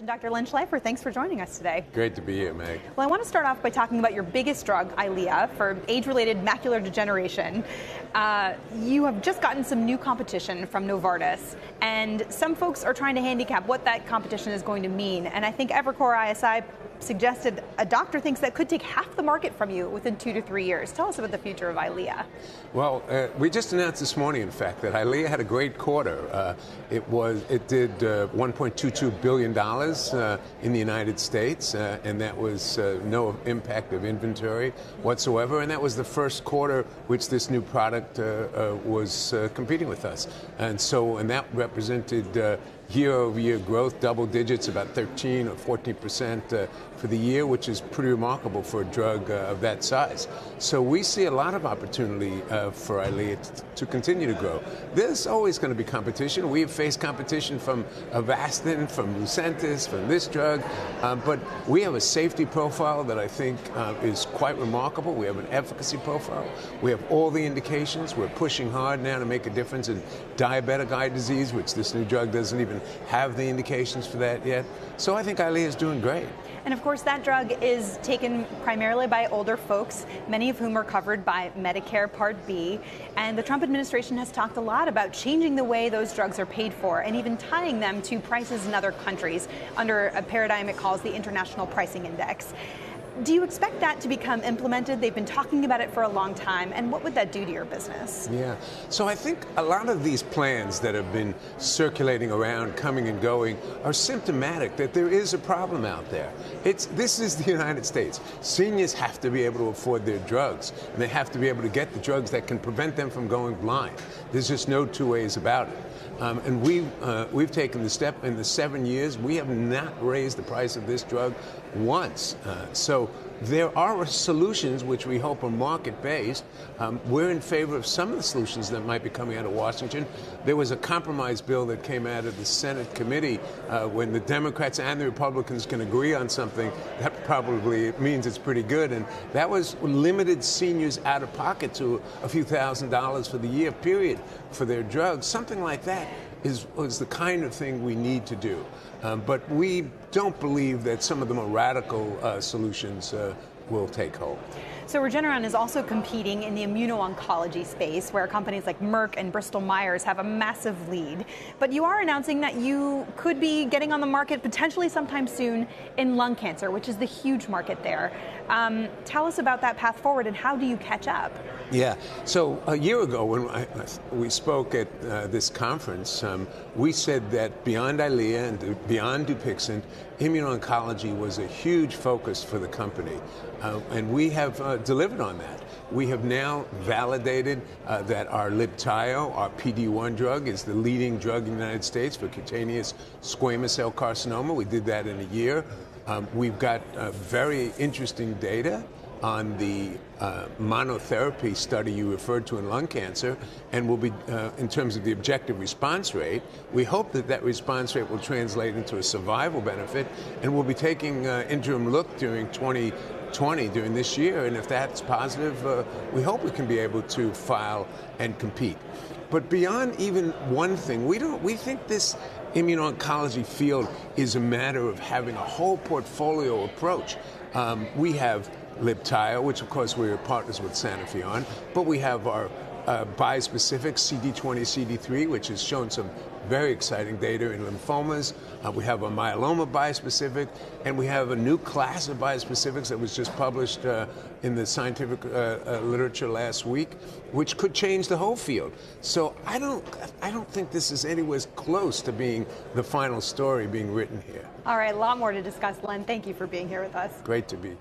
Dr. Len Schleifer, thanks for joining us today. Great to be here, Meg. Well, I want to start off by talking about your biggest drug, Ilia, for age-related macular degeneration. You have just gotten some new competition from Novartis, and some folks are trying to handicap what that competition is going to mean. And I think Evercore ISI suggested a doctor thinks that could take half the market from you within 2 to 3 years. Tell us about the future of Ilia. Well, we just announced this morning, in fact, that Ilia had a great quarter. It did $1.22 billion in the United States, and that was no impact of inventory whatsoever. And that was the first quarter which this new product was competing with us. And that represented year-over-year growth, double digits, about 13 or 14% for the year, which is pretty remarkable for a drug of that size. So we see a lot of opportunity for Ilia to continue to grow. There's always going to be competition. We have faced competition from Avastin, from Lucentis, from this drug, but we have a safety profile that I think is quite remarkable. We have an efficacy profile. We have all the indications. We're pushing hard now to make a difference in diabetic eye disease, which this new drug doesn't even have the indications for that yet. So I think Ilia is doing great. And of course, that drug is taken primarily by older folks, many of whom are covered by Medicare Part B. And the Trump administration has talked a lot about changing the way those drugs are paid for and even tying them to prices in other countries under a paradigm it calls the International Pricing Index. Do you expect that to become implemented? They've been talking about it for a long time, and what would that do to your business? Yeah, so I think a lot of these plans that have been circulating around, coming and going, are symptomatic that there is a problem out there. This is the United States. Seniors have to be able to afford their drugs, and they have to be able to get the drugs that can prevent them from going blind. There's just no two ways about it. And we've taken the step in the 7 years. We have not raised the price of this drug once. So there are solutions which we hope are market-based. We're in favor of some of the solutions that might be coming out of Washington. There was a compromise bill that came out of the Senate committee when the Democrats and the Republicans can agree on something. That probably means it's pretty good. And that was limited seniors out of pocket to a few $1,000s for the year, period, for their drugs. Something like that is the kind of thing we need to do. But we don't believe that some of the more radical solutions will take hold. So Regeneron is also competing in the immuno-oncology space, where companies like Merck and Bristol Myers have a massive lead. But you are announcing that you could be getting on the market potentially sometime soon in lung cancer, which is the huge market there. Tell us about that path forward, and how do you catch up? Yeah, so a year ago when we spoke at this conference, we said that beyond Ilia and beyond Dupixent, immuno-oncology was a huge focus for the company, and we have delivered on that. We have now validated that our Libtayo, our PD-1 drug, is the leading drug in the United States for cutaneous squamous cell carcinoma. We did that in a year. We've got very interesting data on the monotherapy study you referred to in lung cancer, and will be, in terms of the objective response rate, we hope that that response rate will translate into a survival benefit, and we'll be taking interim look during 2020, during this year, and if that's positive, we hope we can be able to file and compete. But beyond even one thing, we think this immuno-oncology field is a matter of having a whole portfolio approach. We have Libtayo, which of course we're partners with Sanofi on, but we have our bispecific CD20, CD3, which has shown some very exciting data in lymphomas. We have a myeloma bispecific, and we have a new class of bispecifics that was just published in the scientific literature last week, which could change the whole field. So I don't think this is anywhere close to being the final story being written here. All right, a lot more to discuss, Len. Thank you for being here with us. Great to be here.